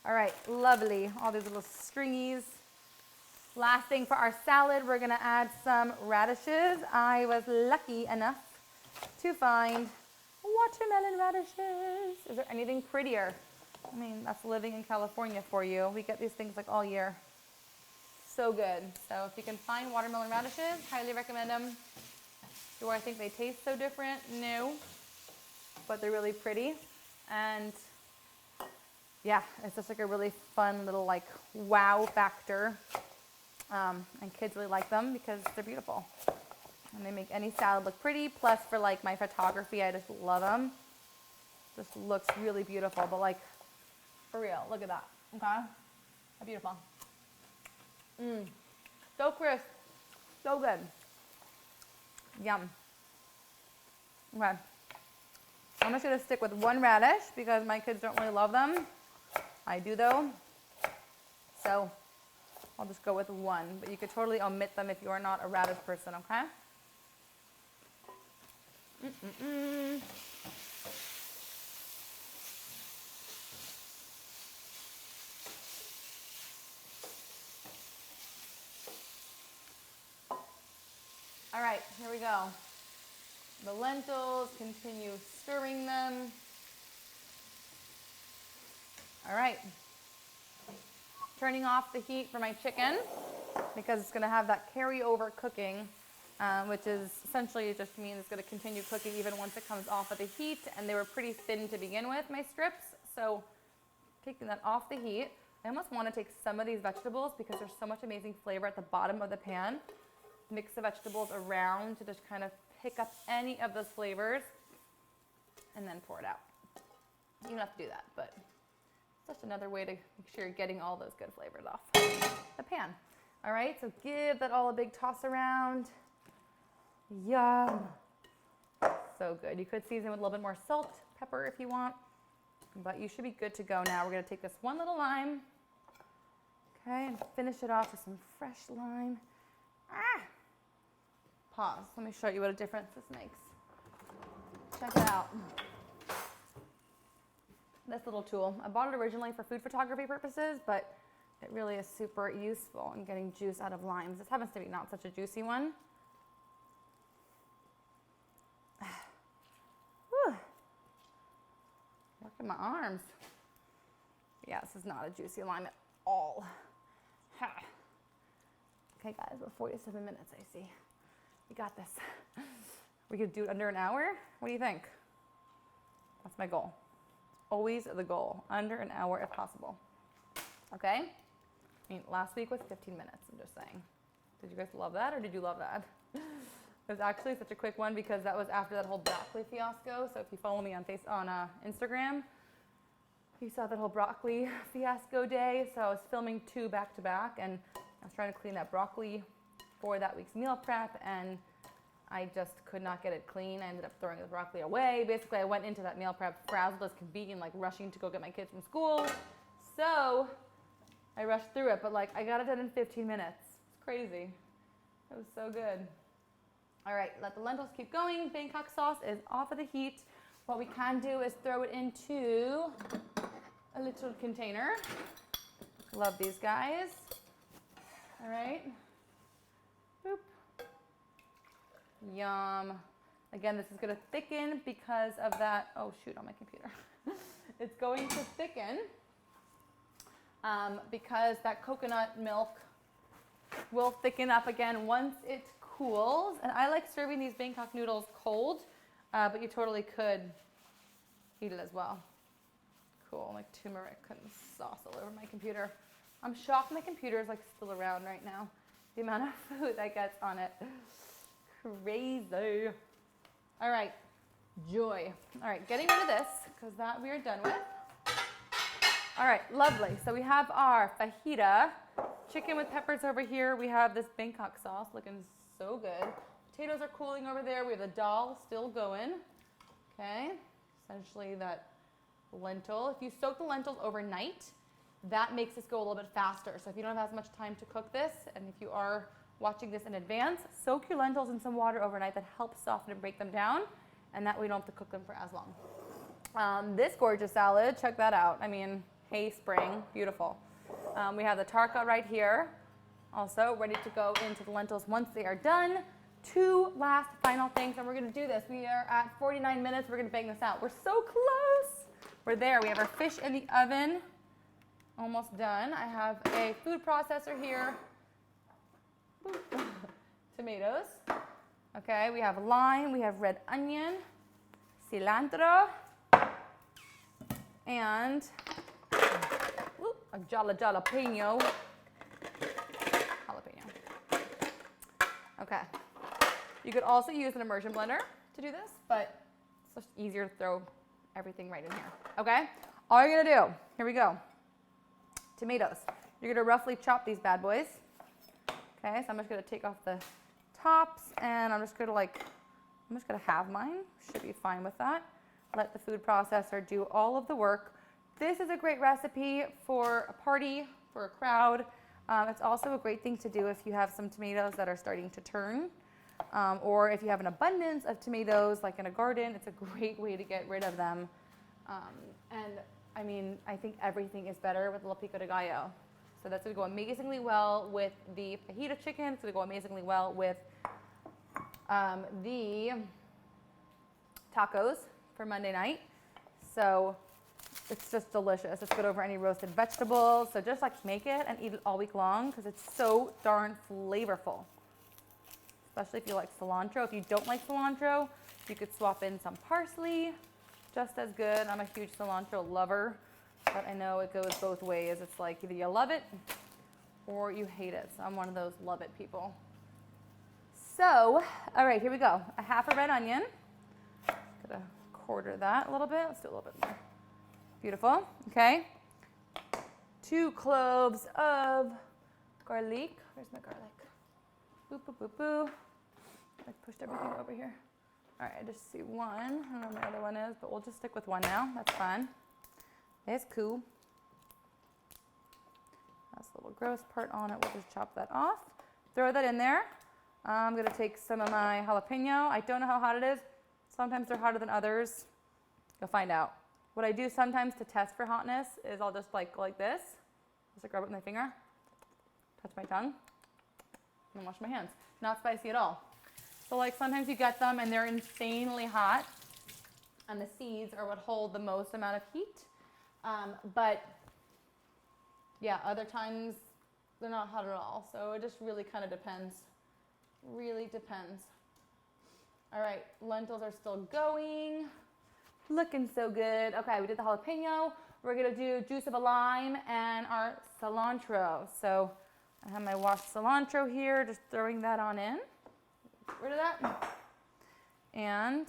All right, lovely. All these little stringies. Last thing for our salad, we're gonna add some radishes. I was lucky enough to find watermelon radishes. Is there anything prettier? I mean, that's living in California for you. We get these things like all year. So good. So if you can find watermelon radishes, highly recommend them. Do I think they taste so different? No, but they're really pretty. And yeah, it's just like a really fun little like wow factor. And kids really like them because they're beautiful. And they make any salad look pretty. Plus for like my photography, I just love them. Just looks really beautiful, but like for real, look at that, okay? How beautiful. So crisp, so good. Yum. Okay. I'm just gonna stick with one radish because my kids don't really love them. I do though. So I'll just go with one, but you could totally omit them if you are not a radish person, okay? All right, here we go. The lentils, continue stirring them. All right. Turning off the heat for my chicken because it's going to have that carryover cooking, which is essentially just means it's going to continue cooking even once it comes off of the heat. And they were pretty thin to begin with, my strips. So taking that off the heat, I almost want to take some of these vegetables because there's so much amazing flavor at the bottom of the pan. Mix the vegetables around to just kind of pick up any of those flavors and then pour it out. You don't have to do that, but it's just another way to make sure you're getting all those good flavors off the pan. All right, so give that all a big toss around. Yum. So good. You could season with a little bit more salt, pepper if you want, but you should be good to go now. We're gonna take this one little lime, okay, and finish it off with some fresh lime. Pause. Let me show you what a difference this makes. Check it out. This little tool. I bought it originally for food photography purposes, but it really is super useful in getting juice out of limes. This happens to be not such a juicy one. Whew. Look at my arms. Yeah, this is not a juicy lime at all. Ha. Okay, guys, we're 47 minutes, I see. We got this. We could do it under an hour. What do you think? That's my goal. Always the goal, under an hour if possible. Okay? I mean, last week was 15 minutes, I'm just saying. Did you guys love that or did you love that? It was actually such a quick one because that was after that whole broccoli fiasco. So if you follow me on Instagram, you saw that whole broccoli fiasco day. So I was filming 2 back to back and I was trying to clean that broccoli for that week's meal prep and I just could not get it clean. I ended up throwing the broccoli away. Basically, I went into that meal prep frazzled as could be and like rushing to go get my kids from school. So I rushed through it, but like I got it done in 15 minutes. It's crazy. It was so good. All right, let the lentils keep going. Bangkok sauce is off of the heat. What we can do is throw it into a little container. Love these guys. All right. Boop. Yum. Again, this is going to thicken because of that. Oh, shoot, on my computer. It's going to thicken because that coconut milk will thicken up again once it cools. And I like serving these Bangkok noodles cold, but you totally could eat it as well. Cool, like turmeric and sauce all over my computer. I'm shocked my computer is like still around right now. The amount of food that gets on it. Crazy. All right, joy. All right, getting rid of this because that we are done with. All right, lovely. So we have our fajita, chicken with peppers over here. We have this Bangkok sauce looking so good. Potatoes are cooling over there. We have the dal still going. Okay, essentially that lentil. If you soak the lentils overnight, that makes this go a little bit faster. So if you don't have as much time to cook this, and if you are watching this in advance, soak your lentils in some water overnight. That helps soften and break them down, and that way you don't have to cook them for as long. This gorgeous salad, check that out. I mean, hey, spring, beautiful. We have the tadka right here, also ready to go into the lentils once they are done. 2 last final things, and we're gonna do this. We are at 49 minutes, we're gonna bang this out. We're so close. We're there, we have our fish in the oven, almost done. I have a food processor here, tomatoes. Okay, we have lime, we have red onion, cilantro, and a jalapeno. Okay. You could also use an immersion blender to do this, but it's just easier to throw everything right in here. Okay? All you're gonna do, here we go. Tomatoes. You're gonna roughly chop these bad boys. Okay, so I'm just gonna take off the tops and I'm just gonna halve mine. Should be fine with that. Let the food processor do all of the work. This is a great recipe for a party, for a crowd. It's also a great thing to do if you have some tomatoes that are starting to turn, or if you have an abundance of tomatoes like in a garden. It's a great way to get rid of them. And I mean, I think everything is better with a little Pico De Gallo. So that's going to go amazingly well with the fajita chicken. It's going to go amazingly well with the tacos for Monday night. So it's just delicious. It's good over any roasted vegetables. So just like make it and eat it all week long because it's so darn flavorful. Especially if you like cilantro. If you don't like cilantro, you could swap in some parsley. Just as good. I'm a huge cilantro lover, but I know it goes both ways. It's like either you love it or you hate it. So I'm one of those love it people. So, all right, here we go. A half a red onion. Gonna quarter that a little bit. Let's do a little bit more. Beautiful. Okay. 2 cloves of garlic. Where's my garlic? Boop, boop, boop, boop. I pushed everything over here. All right, I just see one. I don't know where my other one is, but we'll just stick with one now. That's fine. It's cool. That's the little gross part on it. We'll just chop that off. Throw that in there. I'm going to take some of my jalapeno. I don't know how hot it is. Sometimes they're hotter than others. You'll find out. What I do sometimes to test for hotness is I'll just like go like this. Just like rub it with my finger. Touch my tongue. And wash my hands. Not spicy at all. So like sometimes you get them and they're insanely hot. And the seeds are what hold the most amount of heat. But yeah, other times they're not hot at all. So it just really kind of depends. Really depends. All right, lentils are still going. Looking so good. Okay, we did the jalapeno. We're gonna do juice of a lime and our cilantro. So I have my washed cilantro here, just throwing that on in. Get rid of that. And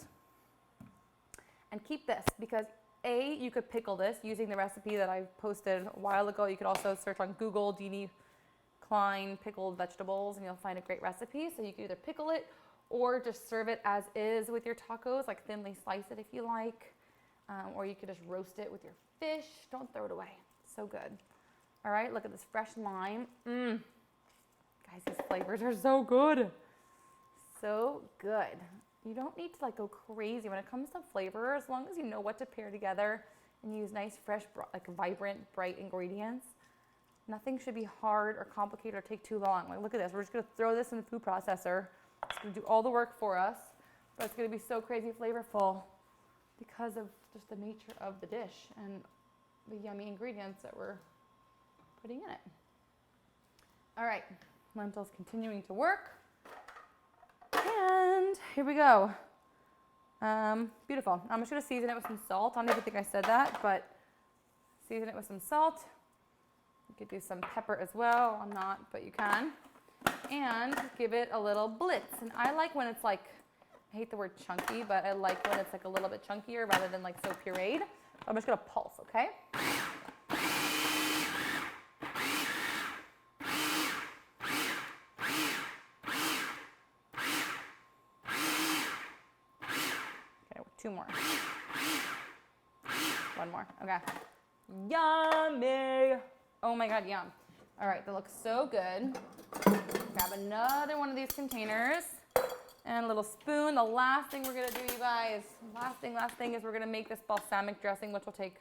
keep this because you could pickle this using the recipe that I posted a while ago. You could also search on Google Dini Klein pickled vegetables and you'll find a great recipe. So you can either pickle it or just serve it as is with your tacos, like thinly slice it if you like. Or you could just roast it with your fish. Don't throw it away. So good. All right, look at this fresh lime. Guys, these flavors are so good. So good. You don't need to like go crazy when it comes to flavor, as long as you know what to pair together and use nice, fresh, like vibrant, bright ingredients. Nothing should be hard or complicated or take too long. Like, look at this. We're just going to throw this in the food processor. It's going to do all the work for us, but it's going to be so crazy flavorful because of just the nature of the dish and the yummy ingredients that we're putting in it. All right, lentils continuing to work. And here we go. Beautiful. I'm just going to season it with some salt. I don't even think I said that, but season it with some salt. You could do some pepper as well. I'm not, but you can. And give it a little blitz. And I like when it's like, I hate the word chunky, but I like when it's like a little bit chunkier rather than like so pureed. I'm just going to pulse, okay? Okay, 2 more. 1 more, okay. Yummy! Oh my God, yum. All right, that looks so good. Grab another one of these containers and a little spoon. The last thing we're gonna do, you guys, last thing is we're gonna make this balsamic dressing, which will take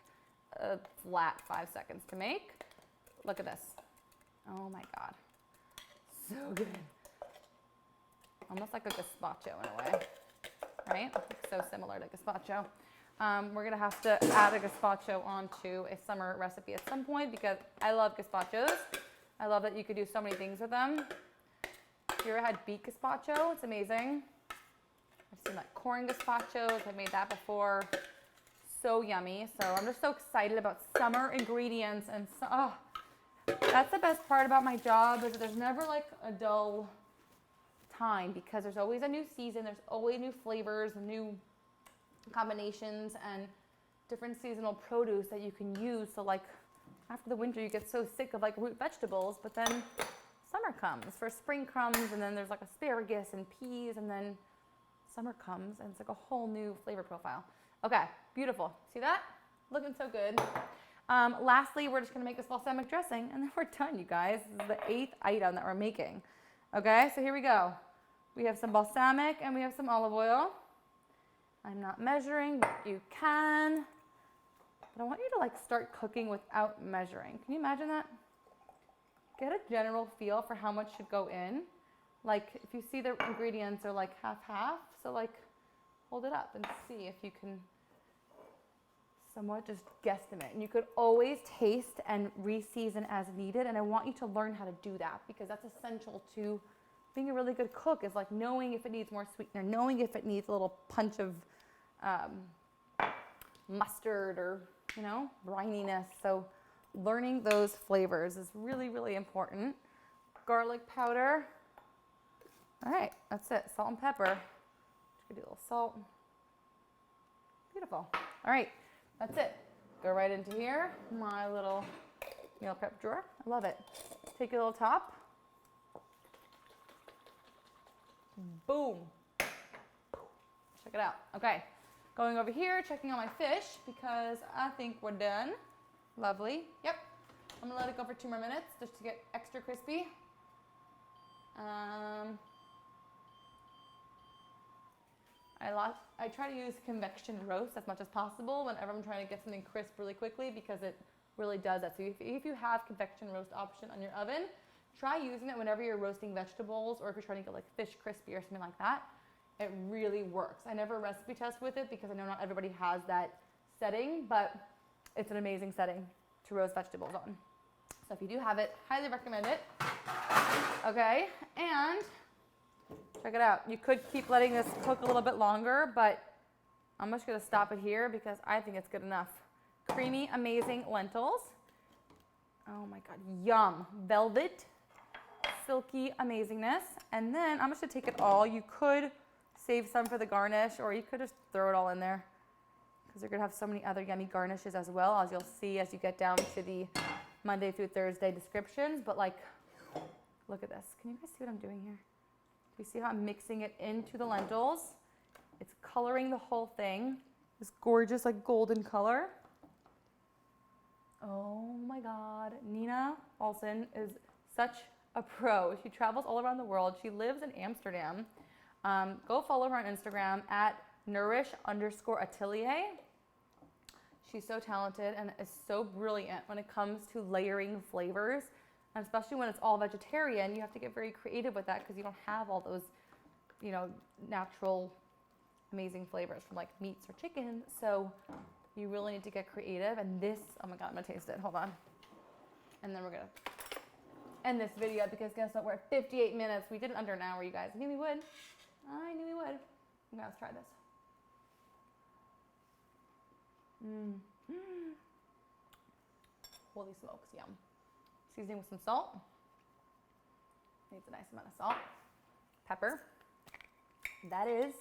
a flat 5 seconds to make. Look at this. Oh my God, so good. Almost like a gazpacho in a way, right? So similar to gazpacho. We're gonna have to add a gazpacho onto a summer recipe at some point because I love gazpachos. I love that you could do so many things with them. If you ever had beet gazpacho, it's amazing. I've seen like corn gazpachos. I've made that before. So yummy. So I'm just so excited about summer ingredients. And so, that's the best part about my job, is that there's never like a dull time, because there's always a new season. There's always new flavors, new combinations, and different seasonal produce that you can use. So like after the winter, you get so sick of like root vegetables, but then summer comes. First spring comes, and then there's like asparagus and peas, and then summer comes, and it's like a whole new flavor profile. Okay, beautiful. See that? Looking so good. Lastly, we're just gonna make this balsamic dressing, and then we're done, you guys. This is the 8th item that we're making. Okay, so here we go. We have some balsamic and we have some olive oil. I'm not measuring, but you can. But I want you to like start cooking without measuring. Can you imagine that? Get a general feel for how much should go in. Like if you see the ingredients are like half-half, so like hold it up and see if you can somewhat just guesstimate. And you could always taste and re-season as needed. And I want you to learn how to do that, because that's essential to being a really good cook, is like knowing if it needs more sweetener, knowing if it needs a little punch of mustard or, you know, brininess. So learning those flavors is really, really important. Garlic powder. All right, that's it. Salt and pepper. Just gonna do a little salt. Beautiful. All right, that's it. Go right into here. My little meal prep drawer. I love it. Take your little top. Boom. Check it out. Okay, going over here, checking on my fish, because I think we're done. Lovely. Yep. I'm gonna let it go for 2 more minutes just to get extra crispy. I try to use convection roast as much as possible whenever I'm trying to get something crisp really quickly, because it really does that. So if you have convection roast option on your oven, try using it whenever you're roasting vegetables, or if you're trying to get like fish crispy or something like that. It really works. I never recipe test with it because I know not everybody has that setting, but it's an amazing setting to roast vegetables on. So if you do have it, highly recommend it. Okay, and check it out. You could keep letting this cook a little bit longer, but I'm just gonna stop it here because I think it's good enough. Creamy, amazing lentils. Oh my God, yum. Velvet, silky amazingness. And then I'm just gonna take it all. You could save some for the garnish, or you could just throw it all in there, because you're gonna have so many other yummy garnishes as well, as you'll see as you get down to the Monday through Thursday descriptions. But like, look at this. Can you guys see what I'm doing here? Do you see how I'm mixing it into the lentils? It's coloring the whole thing. This gorgeous like golden color. Oh my God, Nina Olson is such a pro. She travels all around the world. She lives in Amsterdam. Go follow her on Instagram at nourish_atelier. She's so talented and is so brilliant when it comes to layering flavors. And especially when it's all vegetarian, you have to get very creative with that, because you don't have all those, you know, natural, amazing flavors from like meats or chicken. So you really need to get creative. And this, oh my God, I'm gonna taste it. Hold on. And then we're gonna end this video, because guess what? We're at 58 minutes. We did it under an hour, you guys. I knew we would. I knew we would. Okay, let's try this. Holy smokes, yum. Seasoning with some salt. Needs a nice amount of salt. Pepper. That is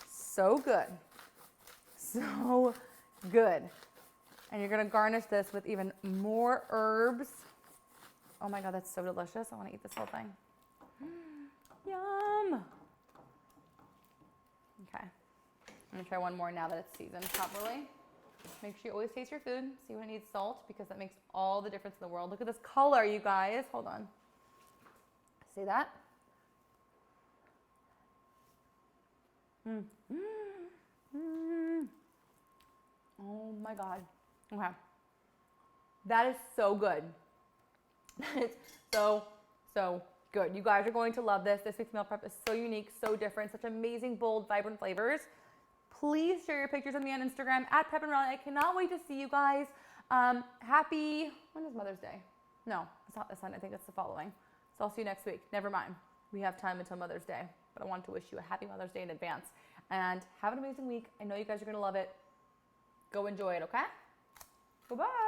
so good. So good. And you're gonna garnish this with even more herbs. Oh my God, that's so delicious. I wanna eat this whole thing. Yum. Okay, I'm gonna try one more now that it's seasoned properly. Make sure you always taste your food, see when it needs salt, because that makes all the difference in the world. Look at this color, you guys. Hold on. See that? Oh my God. Okay. That is so good. That is so good. You guys are going to love this. This week's meal prep is so unique, so different, such amazing, bold, vibrant flavors. Please share your pictures with me on Instagram at Pep and Riley. I cannot wait to see you guys. Happy, when is Mother's Day? No, it's not this Sunday. I think it's the following. So I'll see you next week. Never mind. we have time until Mother's Day, but I want to wish you a happy Mother's Day in advance. And have an amazing week. I know you guys are going to love it. Go enjoy it, okay? Bye-bye.